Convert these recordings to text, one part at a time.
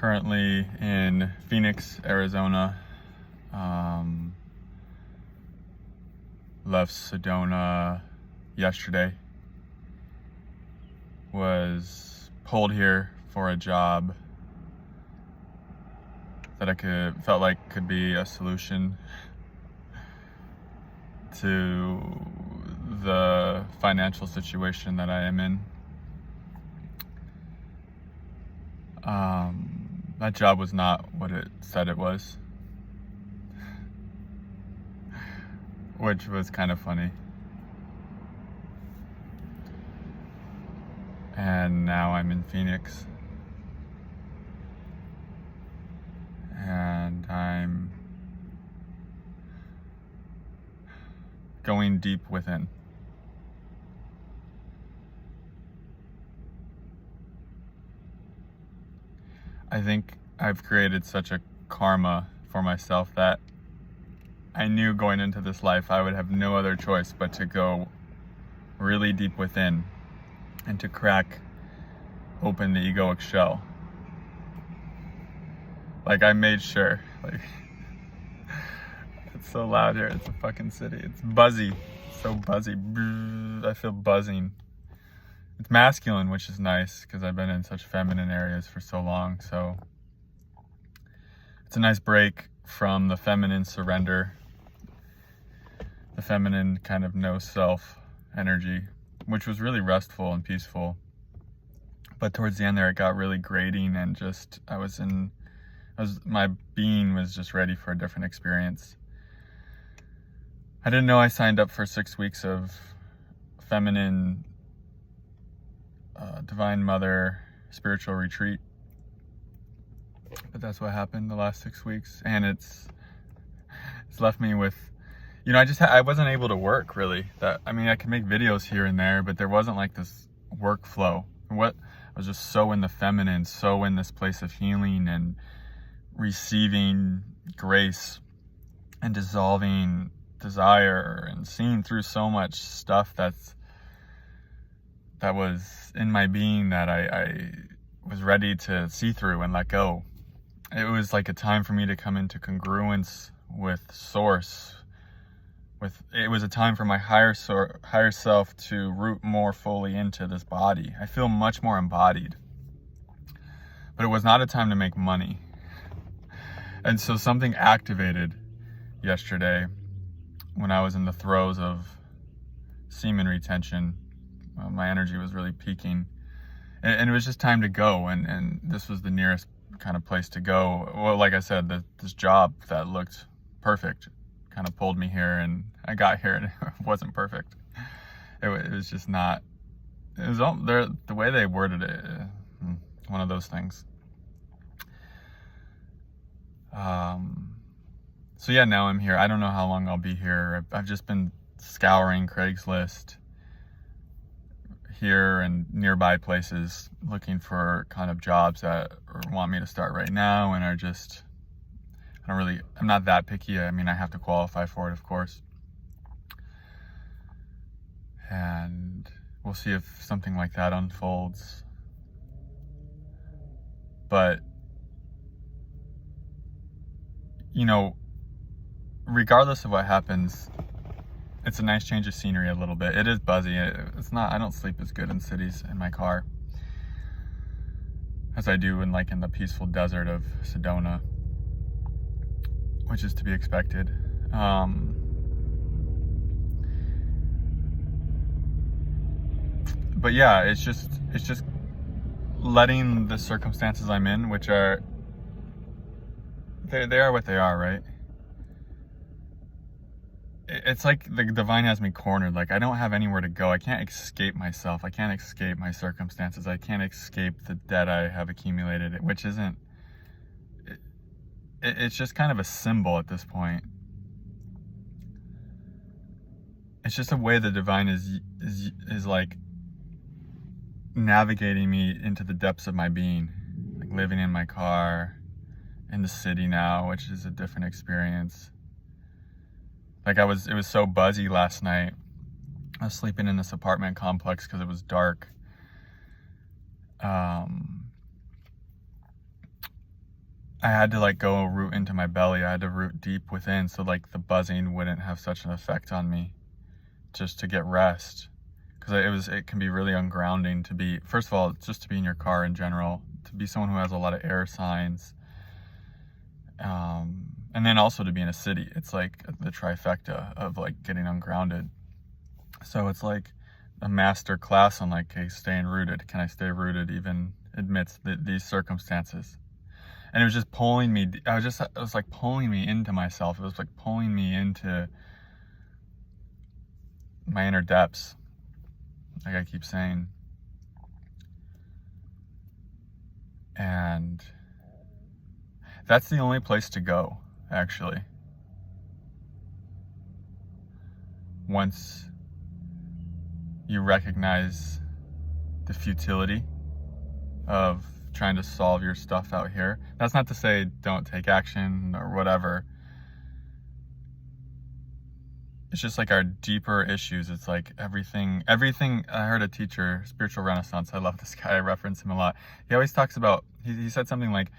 currently in Phoenix, Arizona. Left Sedona yesterday. Was pulled here for a job that I felt like could be a solution to the financial situation that I am in. That job was not what it said it was, which was kind of funny. And now I'm in Phoenix, and I'm going deep within. I think I've created such a karma for myself that I knew going into this life I would have no other choice but to go really deep within and to crack open the egoic shell. Like, I made sure, like, it's so loud here, it's a fucking city, it's buzzy, so buzzy, I feel buzzing. It's masculine, which is nice, because I've been in such feminine areas for so long, so it's a nice break from the feminine surrender, the feminine kind of no self energy, which was really restful and peaceful. But towards the end there, it got really grating, and just, my being was just ready for a different experience. I didn't know I signed up for 6 weeks of feminine Divine Mother spiritual retreat, but that's what happened the last 6 weeks, and it's left me with, I wasn't able to work really. I could make videos here and there, but there wasn't like this workflow. I was just so in the feminine, so in this place of healing and receiving grace and dissolving desire and seeing through so much stuff that was in my being that I was ready to see through and let go. It was like a time for me to come into congruence with Source. It was a time for my higher self to root more fully into this body. I feel much more embodied. But it was not a time to make money. And so something activated yesterday when I was in the throes of semen retention. My energy was really peaking. And it was just time to go. And this was the nearest kind of place to go. Well, like I said, this job that looked perfect kind of pulled me here, and I got here and it wasn't perfect. It was just not, it was all the way they worded it, one of those things. So yeah, now I'm here. I don't know how long I'll be here. I've just been scouring Craigslist here and nearby places, looking for kind of jobs that want me to start right now and are just, I'm not that picky. I have to qualify for it, of course. And we'll see if something like that unfolds. But, regardless of what happens, it's a nice change of scenery a little bit. It is buzzy. I don't sleep as good in cities in my car as I do in the peaceful desert of Sedona, which is to be expected. But yeah, it's just letting the circumstances I'm in, which are, they are what they are, right? It's like the divine has me cornered. Like, I don't have anywhere to go. I can't escape myself. I can't escape my circumstances. I can't escape the debt I have accumulated, which isn't, it's just kind of a symbol at this point. It's just a way the divine is like navigating me into the depths of my being, like living in my car in the city now, which is a different experience. Like, it was so buzzy last night. I was sleeping in this apartment complex because it was dark. I had to like go root into my belly. I had to root deep within so like the buzzing wouldn't have such an effect on me, just to get rest. Because it can be really ungrounding to be, first of all, just to be in your car in general, to be someone who has a lot of air signs, and then also to be in a city. It's like the trifecta of like getting ungrounded. So it's like a master class on like, hey, staying rooted. Can I stay rooted even amidst these circumstances? And it was just pulling me. It was like pulling me into myself. It was like pulling me into my inner depths, like I keep saying. And that's the only place to go, actually. Once you recognize the futility of trying to solve your stuff out here. That's not to say don't take action or whatever. It's just like our deeper issues. It's like everything. I heard a teacher, Spiritual Renaissance, I love this guy, I reference him a lot. He always talks about, he said something like,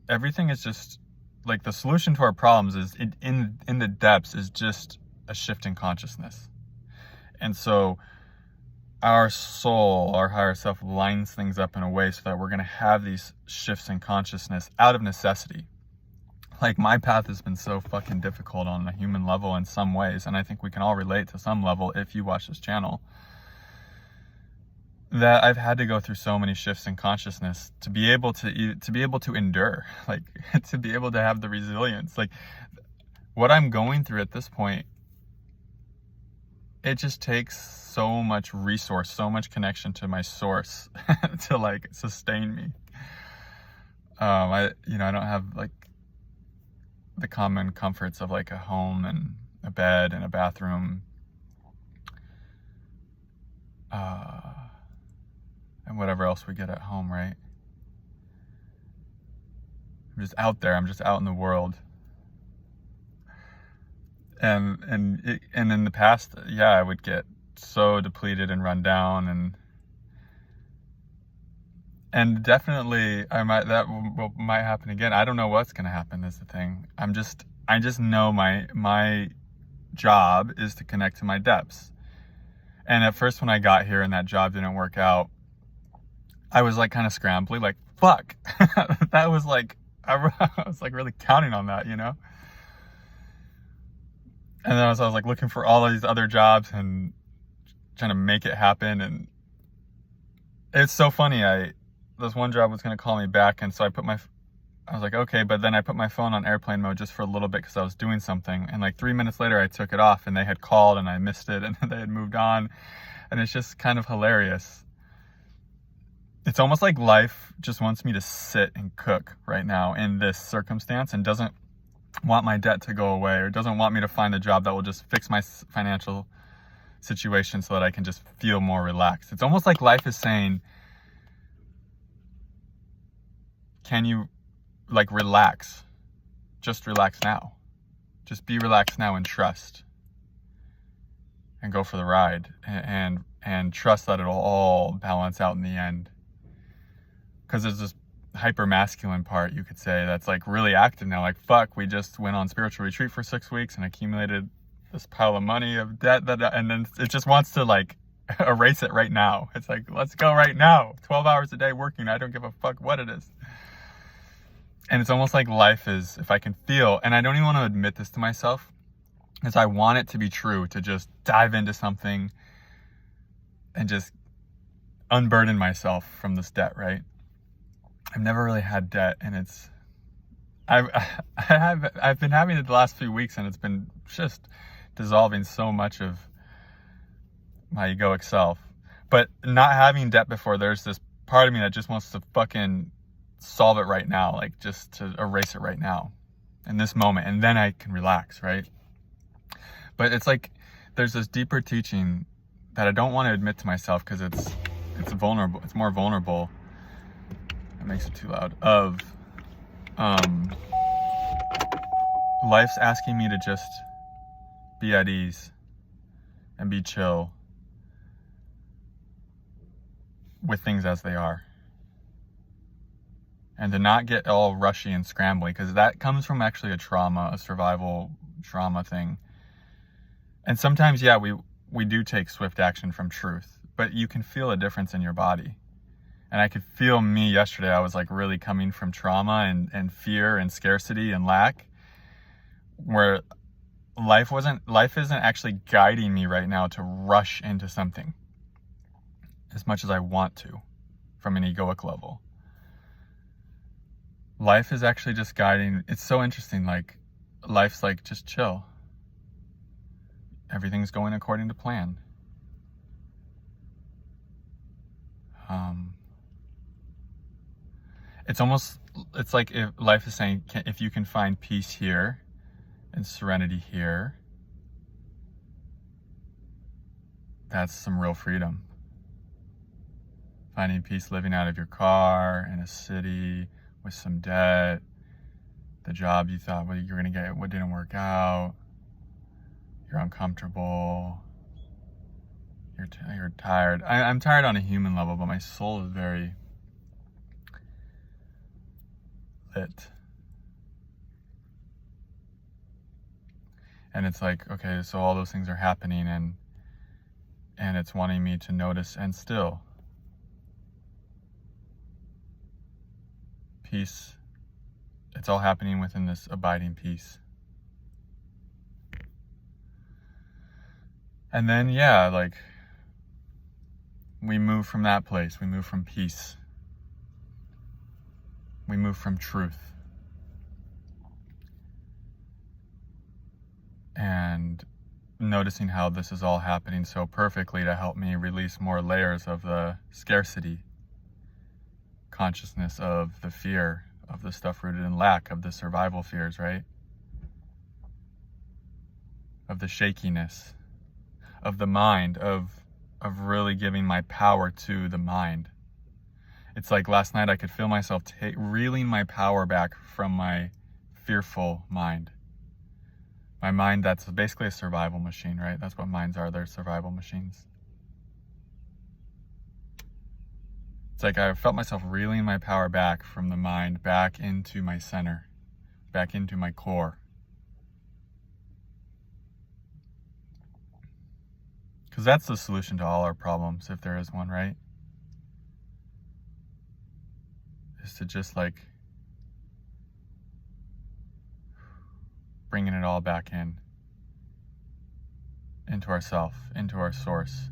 everything is just, like the solution to our problems is, in the depths, is just a shift in consciousness. And so our soul, our higher self, lines things up in a way so that we're going to have these shifts in consciousness out of necessity. Like, my path has been so fucking difficult on a human level in some ways, and I think we can all relate to some level if you watch this channel, that I've had to go through so many shifts in consciousness to be able to endure, like to be able to have the resilience. Like, what I'm going through at this point, it just takes so much resource, so much connection to my source to like sustain me. I don't have like the common comforts of like a home and a bed and a bathroom, and whatever else we get at home, right? I'm just out there. I'm just out in the world. And in the past, yeah, I would get so depleted and run down, and definitely that might happen again. I don't know what's gonna happen is the thing. I just know my job is to connect to my depths. And at first when I got here and that job didn't work out, I was like kind of scrambly, like fuck. That was like, I was like really counting on that, you know? And then I was like looking for all these other jobs and trying to make it happen. And it's so funny. This one job was going to call me back. And so I was like, okay. But then I put my phone on airplane mode just for a little bit because I was doing something. And like 3 minutes later, I took it off and they had called and I missed it and they had moved on. And it's just kind of hilarious. It's almost like life just wants me to sit and cook right now in this circumstance and doesn't want my debt to go away, or doesn't want me to find a job that will just fix my financial situation so that I can just feel more relaxed. It's almost like life is saying, can you like relax? Just relax now. Just be relaxed now and trust. And go for the ride and trust that it'll all balance out in the end. Because there's this hyper masculine part, you could say, that's like really active now. Like, fuck, we just went on spiritual retreat for 6 weeks and accumulated this pile of money of debt, and then it just wants to like erase it right now. It's like, let's go right now. 12 hours a day working, I don't give a fuck what it is. And it's almost like life is, if I can feel, and I don't even want to admit this to myself, because I want it to be true, to just dive into something and just unburden myself from this debt, right? I've never really had debt, and I've been having it the last few weeks, and it's been just dissolving so much of my egoic self. But not having debt before, there's this part of me that just wants to fucking solve it right now, like just to erase it right now in this moment, and then I can relax, right? But it's like there's this deeper teaching that I don't want to admit to myself because it's vulnerable. It's more vulnerable. It makes it too loud. Life's asking me to just be at ease and be chill with things as they are. and to not get all rushy and scrambly, because that comes from actually a survival trauma thing. And sometimes, yeah, we do take swift action from truth, but you can feel a difference in your body. And I could feel me yesterday. I was like really coming from trauma and fear and scarcity and lack, where life isn't actually guiding me right now to rush into something as much as I want to from an egoic level. Life is actually just guiding. It's so interesting. Like, life's like, just chill. Everything's going according to plan. It's like if life is saying, if you can find peace here and serenity here, that's some real freedom. Finding peace living out of your car in a city with some debt, the job you thought you were going to get, what didn't work out, you're uncomfortable, you're tired. I'm tired on a human level, but my soul is very lit. And it's like, okay, so all those things are happening, and it's wanting me to notice and still. Peace. It's all happening within this abiding peace. And then, yeah, like, we move from that place. We move from peace. We move from truth. And noticing how this is all happening so perfectly to help me release more layers of the scarcity consciousness, of the fear, of the stuff rooted in lack, of the survival fears, right? Of the shakiness, of the mind, of really giving my power to the mind. It's like last night I could feel myself reeling my power back from my fearful mind. My mind that's basically a survival machine, right? That's what minds are. They're survival machines. It's like I felt myself reeling my power back from the mind, back into my center, back into my core. Because that's the solution to all our problems, if there is one, right? Is to just like bringing it all back into ourself, into our source.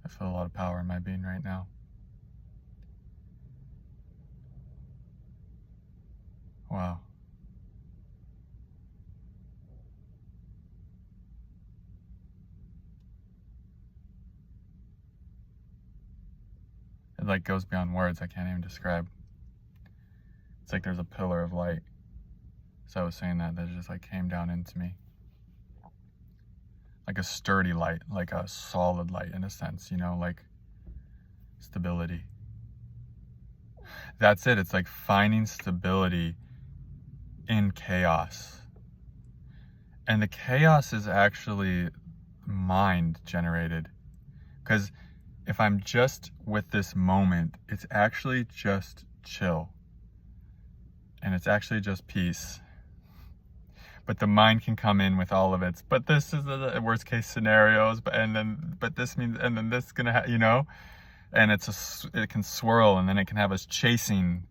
I feel a lot of power in my being right now. Wow. It like goes beyond words. I can't even describe. It's like there's a pillar of light. So I was saying that just like came down into me. Like a sturdy light, like a solid light in a sense, like stability. That's it. It's like finding stability in chaos. And the chaos is actually mind generated. Because if I'm just with this moment, it's actually just chill. And it's actually just peace. But the mind can come in with all of its, but this is the worst case scenarios, and then this is gonna, and it can swirl, and then it can have us chasing,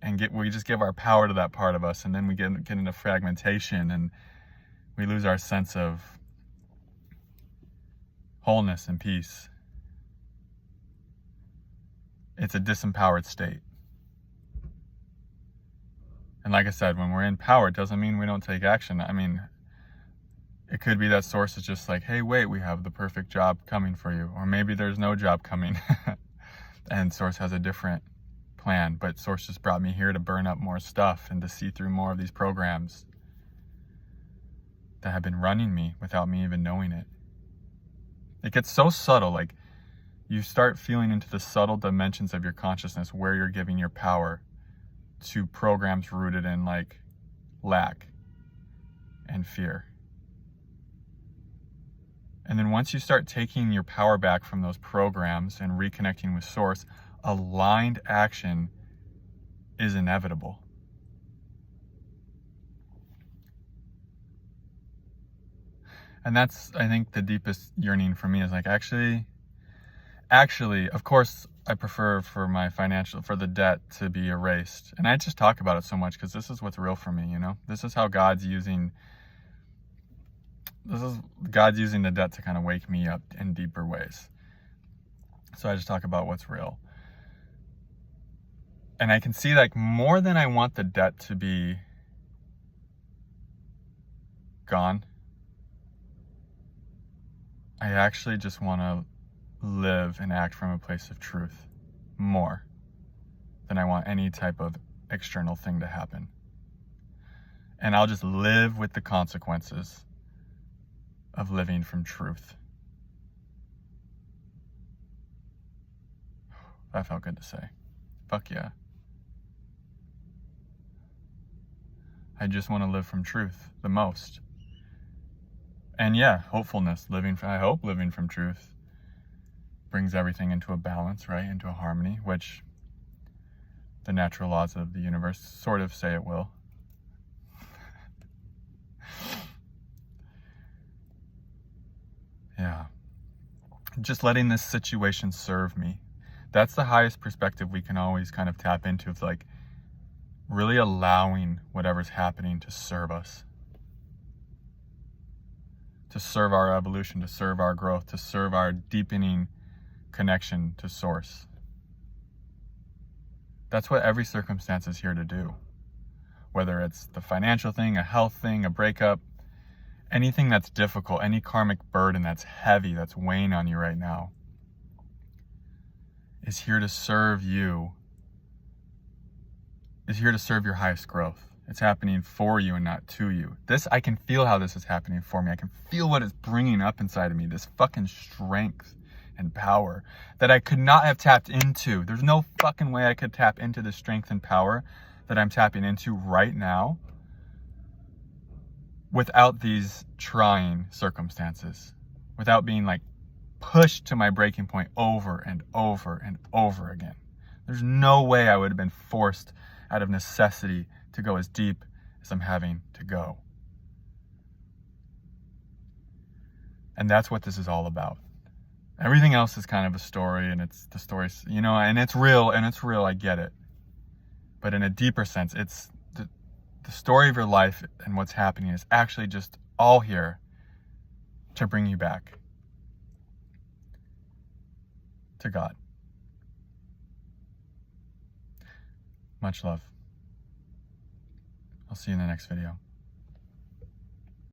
and we just give our power to that part of us, and then we get into fragmentation, and we lose our sense of wholeness and peace. It's a disempowered state. And like I said, when we're in power, it doesn't mean we don't take action. I mean, it could be that source is just like, hey, wait, we have the perfect job coming for you. Or maybe there's no job coming. And source has a different plan. But source just brought me here to burn up more stuff and to see through more of these programs that have been running me without me even knowing it. It gets so subtle. Like, you start feeling into the subtle dimensions of your consciousness where you're giving your power to programs rooted in like lack and fear. And then once you start taking your power back from those programs and reconnecting with source, aligned action is inevitable. And that's, I think, the deepest yearning for me is like, actually, of course, I prefer for the debt to be erased. And I just talk about it so much because this is what's real for me, you know? This is how God's using the debt to kind of wake me up in deeper ways. So I just talk about what's real. And I can see, like, more than I want the debt to be gone, I actually just want to live and act from a place of truth more than I want any type of external thing to happen. And I'll just live with the consequences of living from truth. That felt good to say. Fuck yeah. I just want to live from truth the most. And yeah, hopefulness, I hope living from truth brings everything into a balance, right? Into a harmony, which the natural laws of the universe sort of say it will. Yeah. Just letting this situation serve me. That's the highest perspective we can always kind of tap into. It's like really allowing whatever's happening to serve us. To serve our evolution, to serve our growth, to serve our deepening connection to source. That's what every circumstance is here to do. Whether it's the financial thing, a health thing, a breakup, anything that's difficult, any karmic burden that's heavy, that's weighing on you right now, is here to serve you, is here to serve your highest growth. It's happening for you and not to you. I can feel how this is happening for me. I can feel what it's bringing up inside of me, this fucking strength and power that I could not have tapped into. There's no fucking way I could tap into the strength and power that I'm tapping into right now without these trying circumstances, without being like pushed to my breaking point over and over and over again. There's no way I would have been forced out of necessity to go as deep as I'm having to go. And that's what this is all about. Everything else is kind of a story, and it's the stories, you know, and it's real, I get it. But in a deeper sense, it's the story of your life and what's happening is actually just all here to bring you back to God. Much love. I'll see you in the next video.